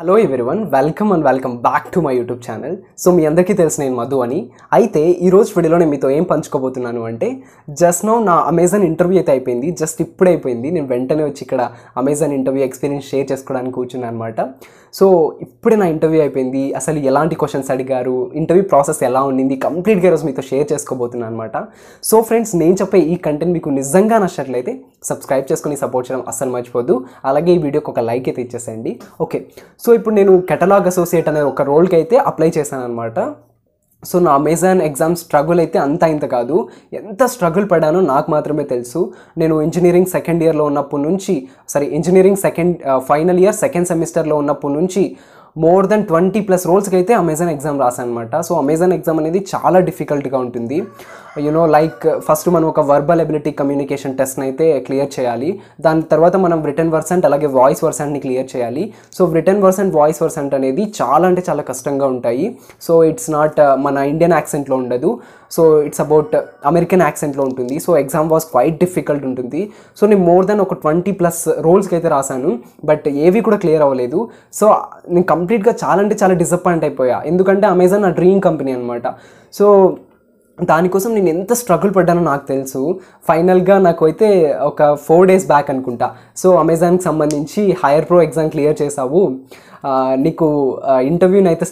Hello everyone, welcome and welcome back to my YouTube channel. So మీ అందరికీ తెలుసు నేను మధు అని. అయితే ఈరోజు వీడియోలో నేను మీతో ఏం పంచుకోబోతున్నాను అంటే, జస్ట్ నౌ నా అమెజాన్ ఇంటర్వ్యూ అయితే అయిపోయింది. జస్ట్ ఇప్పుడే అయిపోయింది. నేను వెంటనే వచ్చి ఇక్కడ అమెజాన్ ఇంటర్వ్యూ ఎక్స్పీరియన్స్ షేర్ చేసుకోవడానికి కూర్చున్నాను అనమాట. సో ఇప్పుడే నా ఇంటర్వ్యూ అయిపోయింది. అసలు ఎలాంటి క్వశ్చన్స్ అడిగారు, ఇంటర్వ్యూ ప్రాసెస్ ఎలా ఉండింది, కంప్లీట్గా ఈరోజు మీతో షేర్ చేసుకోబోతున్నాను అనమాట. సో ఫ్రెండ్స్, నేను చెప్పే ఈ కంటెంట్ మీకు నిజంగా నచ్చినట్లయితే సబ్స్క్రైబ్ చేసుకుని సపోర్ట్ చేయడం అస్సలు మర్చిపోద్దు. అలాగే ఈ వీడియోకి ఒక లైక్ అయితే ఇచ్చేసేయండి. ఓకే, సో ఇప్పుడు నేను కెటలాగ్ అసోసియేట్ అనే ఒక రోల్కి అయితే అప్లై చేశాను అనమాట. సో నా అమెజాన్ ఎగ్జామ్ స్ట్రగుల్ అయితే అంత ఇంత కాదు. ఎంత స్ట్రగుల్ పడ్డానో నాకు మాత్రమే తెలుసు. నేను ఇంజనీరింగ్ సెకండ్ ఇయర్లో ఉన్నప్పటి నుంచి, ఇంజనీరింగ్ ఫైనల్ ఇయర్ సెకండ్ సెమిస్టర్లో ఉన్నప్పటి నుంచి మోర్ దెన్ 20+ రోల్స్కి అయితే అమెజాన్ ఎగ్జామ్ రాశాను అనమాట. సో అమెజాన్ ఎగ్జామ్ అనేది చాలా డిఫికల్ట్గా ఉంటుంది. లైక్ ఫస్ట్ మనం ఒక వర్బల్ ఎబిలిటీ కమ్యూనికేషన్ టెస్ట్ని అయితే క్లియర్ చేయాలి. దాని తర్వాత మనం రిటర్న్ వర్సెంట్ అలాగే వాయిస్ వర్సెంట్ని క్లియర్ చేయాలి. So return Versant voice Versant అనేది చాలా అంటే చాలా కష్టంగా ఉంటాయి. సో ఇట్స్ నాట్ మన ఇండియన్ యాక్సెంట్లో ఉండదు. సో ఇట్స్ అబౌట్ అమెరికన్ యాక్సెంట్లో ఉంటుంది. So exam was quite difficult ఉంటుంది. సో నేను మోర్ దెన్ ఒక 20+ రోల్స్కి అయితే రాశాను, బట్ ఏవి కూడా క్లియర్ అవ్వలేదు. సో నేను కంప్లీట్గా చాలా అంటే చాలా డిసప్పాయింట్ అయిపోయా. ఎందుకంటే అమెజాన్ నా డ్రీమ్ కంపెనీ అనమాట. సో దానికోసం నేను ఎంత స్ట్రగుల్ పడ్డానో నాకు తెలుసు. ఫైనల్గా నాకు అయితే ఒక 4 days బ్యాక్ అనుకుంటా, సో అమెజాన్కి సంబంధించి హైయర్ ప్రో ఎగ్జామ్ క్లియర్ చేసావు, నీకు ఇంటర్వ్యూని అయితే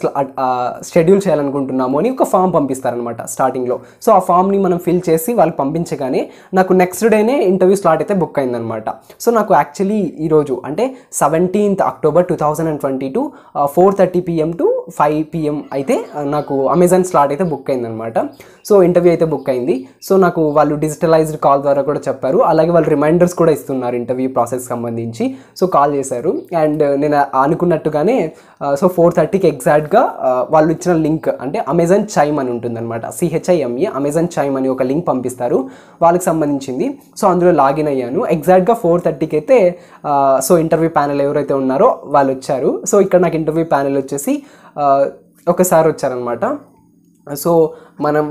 షెడ్యూల్ చేయాలనుకుంటున్నాము అని ఒక ఫామ్ పంపిస్తారనమాట స్టార్టింగ్లో. సో ఆ ఫామ్ని మనం ఫిల్ చేసి వాళ్ళకి పంపించగానే నాకు నెక్స్ట్ డేనే ఇంటర్వ్యూ స్లాట్ అయితే బుక్ అయిందనమాట. సో నాకు యాక్చువల్లీ ఈరోజు అంటే 17th October 2022 4:30 PM to 5 PM అయితే నాకు అమెజాన్ స్లాట్ అయితే బుక్ అయిందనమాట. సో ఇంటర్వ్యూ అయితే బుక్ అయింది. సో నాకు వాళ్ళు డిజిటలైజ్డ్ కాల్ ద్వారా కూడా చెప్పారు, అలాగే వాళ్ళు రిమైండర్స్ కూడా ఇస్తున్నారు ఇంటర్వ్యూ ప్రాసెస్ సంబంధించి. సో కాల్ చేశారు అండ్ నేను అనుకున్నట్టుగానే సో 4:30కి ఎగ్జాక్ట్గా వాళ్ళు ఇచ్చిన లింక్ అంటే అమెజాన్ చైమ్ అని ఉంటుందన్నమాట, CHIME అమెజాన్ చైమ్ అని ఒక లింక్ పంపిస్తారు వాళ్ళకి సంబంధించింది. సో అందులో లాగిన్ అయ్యాను. ఎగ్జాక్ట్గా 4:30కి అయితే సో ఇంటర్వ్యూ ప్యానెల్ ఎవరైతే ఉన్నారో వాళ్ళు వచ్చారు. సో ఇక్కడ నాకు ఇంటర్వ్యూ ప్యానెల్ వచ్చేసి ఒకసారి వచ్చారనమాట. సో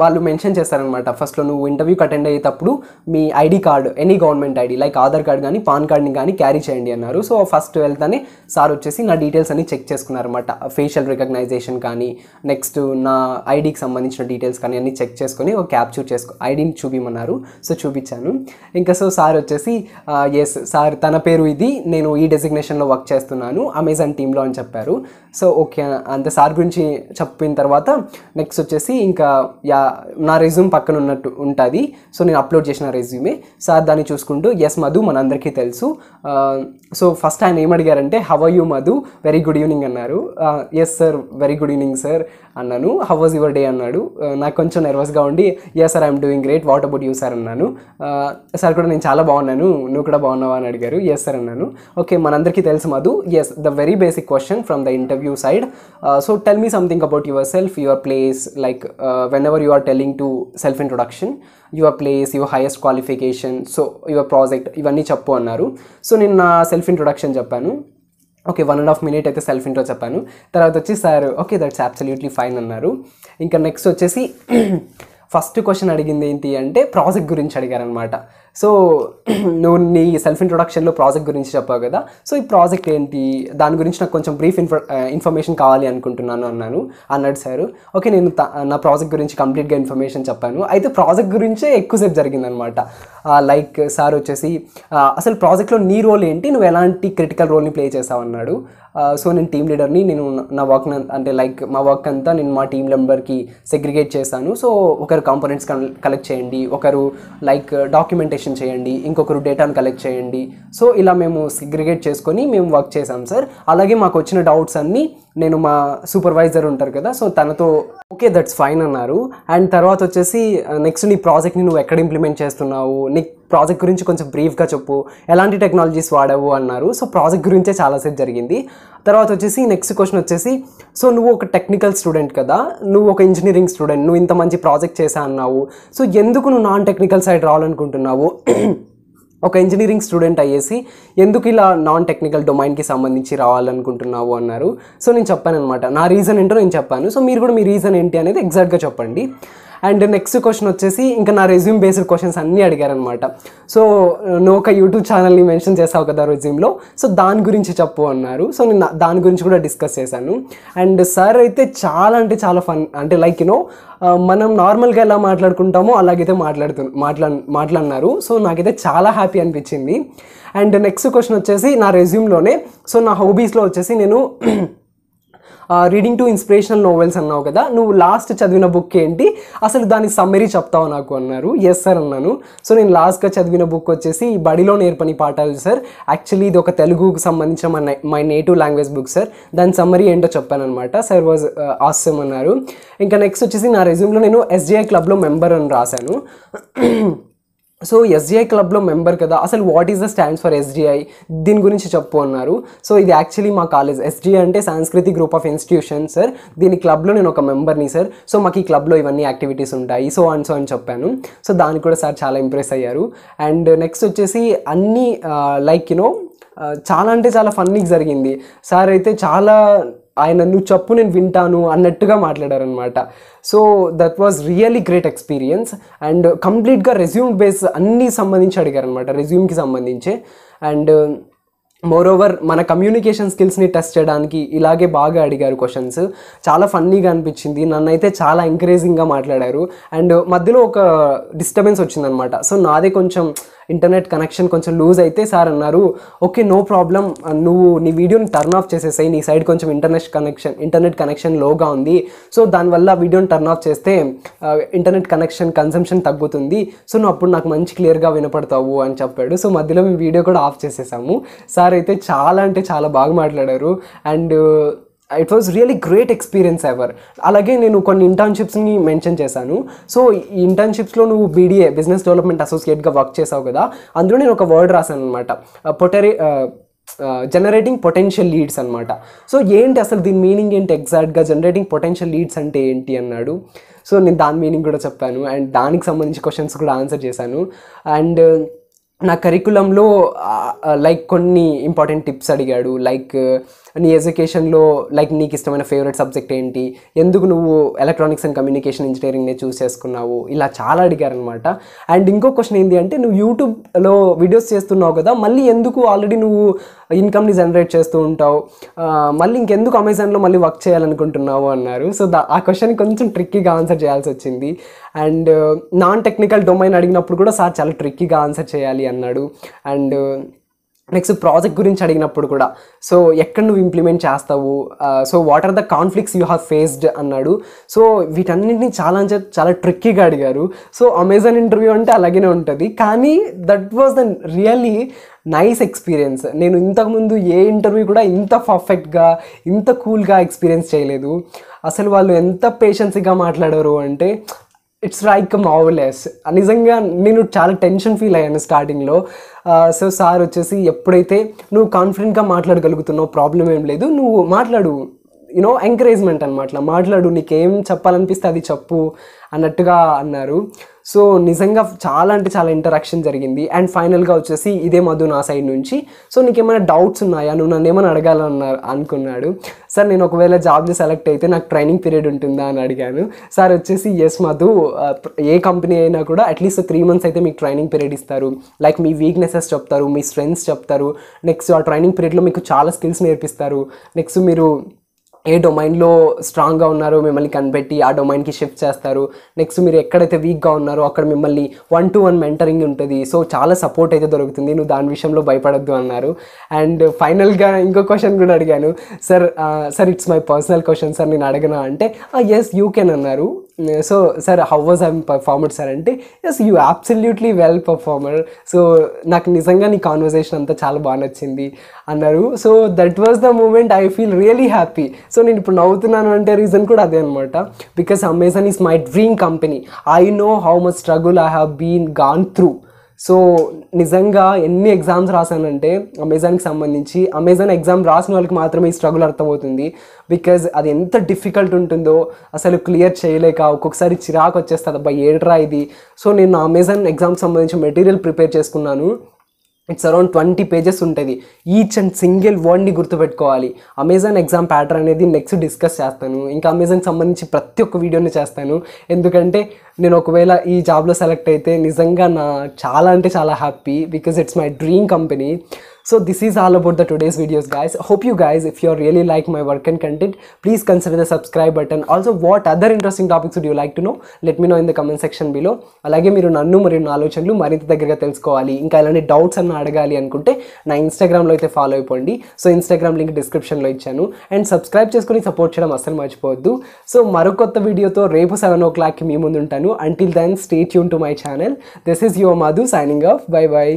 వాళ్ళు మెన్షన్ చేస్తారనమాట, ఫస్ట్లో నువ్వు ఇంటర్వ్యూకి అటెండ్ అయ్యేటప్పుడు మీ ID card, any government ID like Aadhaar card కానీ పాన్ కార్డ్ని కానీ క్యారీ చేయండి అన్నారు. సో ఫస్ట్ వెళ్తానే సార్ వచ్చేసి నా డీటెయిల్స్ అన్ని చెక్ చేసుకున్నారనమాట. ఫేషియల్ రికగ్నైజేషన్ కానీ నెక్స్ట్ నా ఐడికి సంబంధించిన డీటెయిల్స్ కానీ అన్ని చెక్ చేసుకొని ఒక క్యాప్చర్ ఐడిని చూపించమన్నారు. సో చూపించాను. ఇంకా సో సార్ వచ్చేసి ఎస్ సార్, తన పేరు ఇది, నేను ఈ డెసిగ్నేషన్లో వర్క్ చేస్తున్నాను అమెజాన్ టీంలో అని చెప్పారు. సో ఓకే అంత సార్ గురించి చెప్పిన తర్వాత నెక్స్ట్ వచ్చేసి ఇంకా నా రెజ్యూమ్ పక్కన ఉన్నట్టు ఉంటుంది. సో నేను అప్లోడ్ చేసిన రెజ్యూమే సార్ దాన్ని చూసుకుంటూ, ఎస్ మధు మనందరికీ తెలుసు. సో ఫస్ట్ ఆయన ఏమడిగారంటే, how are you Madhu, very good evening అన్నారు. Yes sir, very good evening sir అన్నాను. హౌ వాజ్ యువర్ డే అన్నాడు. నాకు కొంచెం నర్వస్గా ఉండి, yes sir I'm doing great, what about you sir అన్నాను. సార్ కూడా నేను చాలా బాగున్నాను, నువ్వు కూడా బాగున్నావా అని అడిగారు. ఎస్ సార్ అన్నాను. ఓకే, మనందరికీ తెలుసు Madhu, yes the very basic question from the interview side. So tell me something about yourself, your place, like whenever you are telling to self introduction, your place, your highest qualification, so your project, ఇవన్నీ చెప్పు అన్నారు. So నేను నా self introduction చెప్పాను. Okay, 1.5 minute అయితే self intro చెప్పాను. తర్వాత వచ్చి sir okay that's absolutely fine అన్నారు. ఇంకా నెక్స్ట్ వచ్చేసి ఫస్ట్ క్వశ్చన్ అడిగింది ఏంటి అంటే ప్రాజెక్ట్ గురించి అడిగారనమాట. సో నువ్వు నీ సెల్ఫ్ ఇంట్రొడక్షన్లో ప్రాజెక్ట్ గురించి చెప్పావు కదా, సో ఈ ప్రాజెక్ట్ ఏంటి, దాని గురించి నాకు కొంచెం బ్రీఫ్ ఇన్ఫర్మేషన్ కావాలి అనుకుంటున్నాను అన్నాడు సార్. ఓకే, నేను నా ప్రాజెక్ట్ గురించి కంప్లీట్గా ఇన్ఫర్మేషన్ చెప్పాను. అయితే ప్రాజెక్ట్ గురించే ఎక్కువసేపు జరిగిందనమాట. లైక్ సార్ వచ్చేసి అసలు ప్రాజెక్ట్లో నీ రోల్ ఏంటి, నువ్వు ఎలాంటి క్రిటికల్ రోల్ని ప్లే చేసావు అన్నాడు. సో నేను టీమ్ లీడర్ని, నేను నా వర్క్ అంటే లైక్ మా వర్క్ అంతా నేను మా టీమ్ మెంబర్కి సెగ్రిగేట్ చేశాను. సో ఒకరు కాంపోనెంట్స్ కలెక్ట్ చేయండి, ఒకరు లైక్ డాక్యుమెంటేషన్ చేయండి, ఇంకొకరు డేటాను కలెక్ట్ చేయండి. సో ఇలా మేము సెగ్రిగేట్ చేసుకొని మేము వర్క్ చేసాం సార్. అలాగే మాకు వచ్చిన డౌట్స్ అన్నీ నేను మా సూపర్వైజర్ ఉంటారు కదా, సో తనతో ఓకే దట్స్ ఫైన్ అన్నారు. అండ్ తర్వాత వచ్చేసి నెక్స్ట్ నీ ప్రాజెక్ట్ని నువ్వు ఎక్కడ ఇంప్లిమెంట్ చేస్తున్నావు, నీ ప్రాజెక్ట్ గురించి కొంచెం బ్రీఫ్గా చెప్పు, ఎలాంటి టెక్నాలజీస్ వాడావు అన్నారు. సో ప్రాజెక్ట్ గురించే చాలాసేపు జరిగింది. తర్వాత వచ్చేసి నెక్స్ట్ క్వశ్చన్ వచ్చేసి, సో నువ్వు ఒక టెక్నికల్ స్టూడెంట్ కదా, నువ్వు ఒక ఇంజనీరింగ్ స్టూడెంట్, నువ్వు ఇంత మంచి ప్రాజెక్ట్ చేశా అన్నావు, సో ఎందుకు నువ్వు నాన్ టెక్నికల్ సైడ్ రావాలనుకుంటున్నావు, ఒక ఇంజనీరింగ్ స్టూడెంట్ అయ్యేసి ఎందుకు ఇలా నాన్ టెక్నికల్ డొమైన్కి సంబంధించి రావాలనుకుంటున్నావు అన్నారు. సో నేను చెప్పాను అనమాట, నా రీజన్ ఏంటో నేను చెప్పాను. సో మీరు కూడా మీ రీజన్ ఏంటి అనేది ఎగ్జాక్ట్గా చెప్పండి. అండ్ నెక్స్ట్ క్వశ్చన్ వచ్చేసి ఇంకా నా రెజ్యూమ్ బేస్డ్ క్వశ్చన్స్ అన్నీ అడిగారనమాట. సో నువ్వు ఒక యూట్యూబ్ ఛానల్ని మెన్షన్ చేసావు కదా రెజ్యూమ్లో, సో దాని గురించి చెప్పు అన్నారు. సో నేను దాని గురించి కూడా డిస్కస్ చేశాను. అండ్ సార్ అయితే చాలా అంటే చాలా ఫన్, అంటే లైక్ మనం నార్మల్గా ఎలా మాట్లాడుకుంటామో అలాగైతే మాట్లాడినారు. సో నాకైతే చాలా హ్యాపీ అనిపించింది. అండ్ నెక్స్ట్ క్వశ్చన్ వచ్చేసి నా రెజ్యూమ్లోనే, సో నా హాబీస్లో వచ్చేసి నేను రీడింగ్ టు ఇన్స్పిరేషనల్ నోవెల్స్ అన్నావు కదా, నువ్వు లాస్ట్ చదివిన బుక్ ఏంటి, అసలు దాని సమ్మరీ చెప్తావు నాకు అన్నారు. ఎస్ సార్ అన్నాను. సో నేను లాస్ట్గా చదివిన బుక్ వచ్చేసి బడిలో నేర్పని పాఠాలు సార్. యాక్చువల్లీ ఇది ఒక తెలుగుకు సంబంధించిన my native language book sir. దాని సమ్మరీ ఏంటో చెప్పాను అనమాట. సార్ వాజ్ ఆసమ్ అన్నారు. ఇంకా నెక్స్ట్ వచ్చేసి నా రెజ్యూమ్లో నేను SGI క్లబ్లో మెంబర్ అని రాశాను. సో SGI క్లబ్లో మెంబర్ కదా, అసలు what is the stands for SGI, దీని గురించి చెప్పు అన్నారు. సో ఇది యాక్చువల్లీ మా కాలేజ్, SGI అంటే సాంస్కృతిక్ గ్రూప్ ఆఫ్ ఇన్స్టిట్యూషన్ సార్. దీని క్లబ్లో నేను ఒక మెంబర్ని సార్. సో మాకు ఈ క్లబ్లో ఇవన్నీ యాక్టివిటీస్ ఉంటాయి, సో అని చెప్పాను. సో దానికి కూడా సార్ చాలా ఇంప్రెస్ అయ్యారు. అండ్ నెక్స్ట్ వచ్చేసి అన్నీ లైక్ చాలా అంటే చాలా ఫన్నీగా జరిగింది. సార్ అయితే చాలా ఆయన నువ్వు చెప్పు నేను వింటాను అన్నట్టుగా మాట్లాడారనమాట. So that was really great experience. And కంప్లీట్గా రెజ్యూమ్ బేస్ అన్నీ సంబంధించి అడిగారనమాట, రెజ్యూమ్కి సంబంధించి. అండ్ మోరోవర్ మన కమ్యూనికేషన్ స్కిల్స్ని టెస్ట్ చేయడానికి ఇలాగే బాగా అడిగారు క్వశ్చన్స్. చాలా ఫన్నీగా అనిపించింది, నన్నైతే చాలా ఎంకరేజింగ్గా మాట్లాడారు. అండ్ మధ్యలో ఒక డిస్టర్బెన్స్ వచ్చిందనమాట. సో నాదే కొంచెం ఇంటర్నెట్ కనెక్షన్ కొంచెం లూజ్ అయితే సార్ అన్నారు, ఓకే నో ప్రాబ్లం, నువ్వు నీ వీడియోని టర్న్ ఆఫ్ చేసేసాయి, నీ సైడ్ కొంచెం ఇంటర్నెట్ కనెక్షన్ లోగా ఉంది, సో దానివల్ల వీడియోని టర్న్ ఆఫ్ చేస్తే ఇంటర్నెట్ కనెక్షన్ కన్సంప్షన్ తగ్గుతుంది, సో నువ్వు అప్పుడు నాకు మంచి క్లియర్గా వినపడతావు అని చెప్పాడు. సో మధ్యలో మేము వీడియో కూడా ఆఫ్ చేసేసాము. సార్ అయితే చాలా అంటే చాలా బాగా మాట్లాడారు. And it was really great experience ever. అలాగే నేను కొన్ని ఇంటర్న్షిప్స్ని మెన్షన్ చేశాను. సో ఈ ఇంటర్న్షిప్స్లో నువ్వు BDA బిజినెస్ డెవలప్మెంట్ అసోసియేట్గా వర్క్ చేసావు కదా, అందులో నేను ఒక వర్డ్ రాశాను అనమాట, జనరేటింగ్ పొటెన్షియల్ లీడ్స్ అనమాట. సో ఏంటి అసలు దీని మీనింగ్ ఏంటి ఎగ్జాక్ట్గా, జనరేటింగ్ పొటెన్షియల్ లీడ్స్ అంటే ఏంటి అన్నాడు. సో నేను దాని మీనింగ్ కూడా చెప్పాను. అండ్ దానికి సంబంధించి క్వశ్చన్స్ కూడా ఆన్సర్ చేశాను. అండ్ నా కరికులంలో లైక్ కొన్ని ఇంపార్టెంట్ టిప్స్ అడిగాడు. లైక్ నీ ఎడ్యుకేషన్లో లైక్ నీకు ఇష్టమైన ఫేవరెట్ సబ్జెక్ట్ ఏంటి, ఎందుకు నువ్వు ఎలక్ట్రానిక్స్ అండ్ కమ్యూనికేషన్ ఇంజనీరింగ్నే చూస్ చేసుకున్నావు, ఇలా చాలా అడిగారనమాట. అండ్ ఇంకో క్వశ్చన్ ఏంటి అంటే, నువ్వు యూట్యూబ్లో వీడియోస్ చేస్తున్నావు కదా, మళ్ళీ ఎందుకు ఆల్రెడీ నువ్వు ఇన్కమ్ని జనరేట్ చేస్తూ ఉంటావు, మళ్ళీ ఇంకెందుకు అమెజాన్లో మళ్ళీ వర్క్ చేయాలనుకుంటున్నావు అన్నారు. సో ఆ క్వశ్చన్ కొంచెం ట్రిక్కీగా ఆన్సర్ చేయాల్సి వచ్చింది. అండ్ నాన్ టెక్నికల్ డొమైన్ అడిగినప్పుడు కూడా సార్ చాలా ట్రిక్కీగా ఆన్సర్ చేయాలి అన్నాడు. అండ్ నెక్స్ట్ ప్రాజెక్ట్ గురించి అడిగినప్పుడు కూడా, సో ఎక్కడ నువ్వు ఇంప్లిమెంట్ చేస్తావు, so what are the conflicts you have faced అన్నాడు. సో వీటన్నింటినీ చాలా ట్రిక్కీగా అడిగారు. సో అమెజాన్ ఇంటర్వ్యూ అంటే అలాగే ఉంటుంది, కానీ that was the really nice experience. నేను ఇంతకుముందు ఏ ఇంటర్వ్యూ కూడా ఇంత పర్ఫెక్ట్గా ఇంత కూల్గా ఎక్స్పీరియన్స్ చేయలేదు. అసలు వాళ్ళు ఎంత పేషెన్స్గా మాట్లాడారు అంటే ఇట్స్ లైక్ మార్వెలస్. నిజంగా నేను చాలా టెన్షన్ ఫీల్ అయ్యాను స్టార్టింగ్లో. సో సార్ వచ్చేసి ఎప్పుడైతే నువ్వు కాన్ఫిడెంట్గా మాట్లాడగలుగుతున్నావు, ప్రాబ్లం ఏం లేదు, నువ్వు మాట్లాడు, ఎంకరేజ్మెంట్ అనమాట, మాట్లాడు, నీకేం చెప్పాలనిపిస్తే అది చెప్పు అన్నట్టుగా అన్నారు. సో నిజంగా చాలా అంటే చాలా ఇంటరాక్షన్ జరిగింది. అండ్ ఫైనల్గా వచ్చేసి ఇదే మధు నా సైడ్ నుంచి, సో నీకేమైనా డౌట్స్ ఉన్నాయా, నువ్వు నన్ను ఏమైనా అనుకున్నాడు. సార్ నేను ఒకవేళ జాబ్లో సెలెక్ట్ అయితే నాకు ట్రైనింగ్ పీరియడ్ ఉంటుందా అని అడిగాను. సార్ వచ్చేసి ఎస్ మధు, ఏ కంపెనీ అయినా కూడా అట్లీస్ట్ 3 months అయితే మీకు ట్రైనింగ్ పీరియడ్ ఇస్తారు. లైక్ మీ వీక్నెసెస్ చెప్తారు, మీ స్ట్రెంగ్స్ చెప్తారు. నెక్స్ట్ ఆ ట్రైనింగ్ పీరియడ్లో మీకు చాలా స్కిల్స్ నేర్పిస్తారు. నెక్స్ట్ మీరు ఏ డొమైన్లో స్ట్రాంగ్గా ఉన్నారో మిమ్మల్ని కనిపెట్టి ఆ డొమైన్కి షిఫ్ట్ చేస్తారు. నెక్స్ట్ మీరు ఎక్కడైతే వీక్గా ఉన్నారో అక్కడ మిమ్మల్ని 1-to-1 మెంటరింగ్ ఉంటుంది. సో చాలా సపోర్ట్ అయితే దొరుకుతుంది, నువ్వు దాని విషయంలో భయపడద్దు అన్నారు. అండ్ ఫైనల్గా ఇంకో క్వశ్చన్ కూడా అడిగాను. Sir it's my personal question sir, నేను అడగనా అంటే ఎస్ యూ కెన్ అన్నారు. So sir how was I performer sir అంటే yes you absolutely well performer. So నాకు నిజంగా నీ కాన్వర్జేషన్ అంతా చాలా బాగా నచ్చింది అన్నారు. So that was the moment I feel really happy. So నేను ఇప్పుడు నవ్వుతున్నాను అంటే రీజన్ కూడా అదే అనమాట, because Amazon is my dream company. I know how much struggle I have been gone through. So నిజంగా ఎన్ని ఎగ్జామ్స్ రాశానంటే అమెజాన్కి సంబంధించి, అమెజాన్ ఎగ్జామ్ రాసిన వాళ్ళకి మాత్రమే ఈ స్ట్రగుల్ అర్థమవుతుంది. బికాజ్ అది ఎంత డిఫికల్ట్ ఉంటుందో అసలు క్లియర్ చేయలేక ఒక్కొక్కసారి చిరాకు వచ్చేస్తుంది, అబ్బా ఏడ్రా ఇది. సో నేను అమెజాన్ ఎగ్జామ్కి సంబంధించి మెటీరియల్ ప్రిపేర్ చేసుకున్నాను. ఇట్స్ అరౌండ్ 20 పేజెస్ ఉంటుంది. ఈచ్ అండ్ సింగిల్ వర్డ్ని గుర్తుపెట్టుకోవాలి. అమెజాన్ ఎగ్జామ్ ప్యాటర్న్ అనేది నెక్స్ట్ డిస్కస్ చేస్తాను. ఇంకా అమెజాన్కి సంబంధించి ప్రతి ఒక్క వీడియోని చేస్తాను. ఎందుకంటే నేను ఒకవేళ ఈ జాబ్లో సెలెక్ట్ అయితే నిజంగా నా చాలా అంటే చాలా happy, because it's my dream company. So this is all about the today's videos, guys. Hope you guys, if you really like my work and content, please consider the subscribe button. Also, what other interesting topics would you like to know? Let me know in the comment section below. అలాగే మీరు నన్ను మరియు నా ఆలోచనలు మరింత దగ్గరగా తెలుసుకోవాలి, ఇంకా ఇలాంటి డౌట్స్ అన్న అడగాలి అనుకుంటే నా ఇన్స్టాగ్రామ్లో అయితే ఫాలో అయిపోండి. సో ఇన్స్టాగ్రామ్ లింక్ డిస్క్రిప్షన్లో ఇచ్చాను. అండ్ సబ్స్క్రైబ్ చేసుకుని సపోర్ట్ చేయడం అస్సలు మర్చిపోవద్దు. సో మరొకొత్త వీడియోతో రేపు 7 o'clockకి మీ ముందు ఉంటాను. Until then, stay tuned to my channel. This is your Madhu signing off. Bye bye.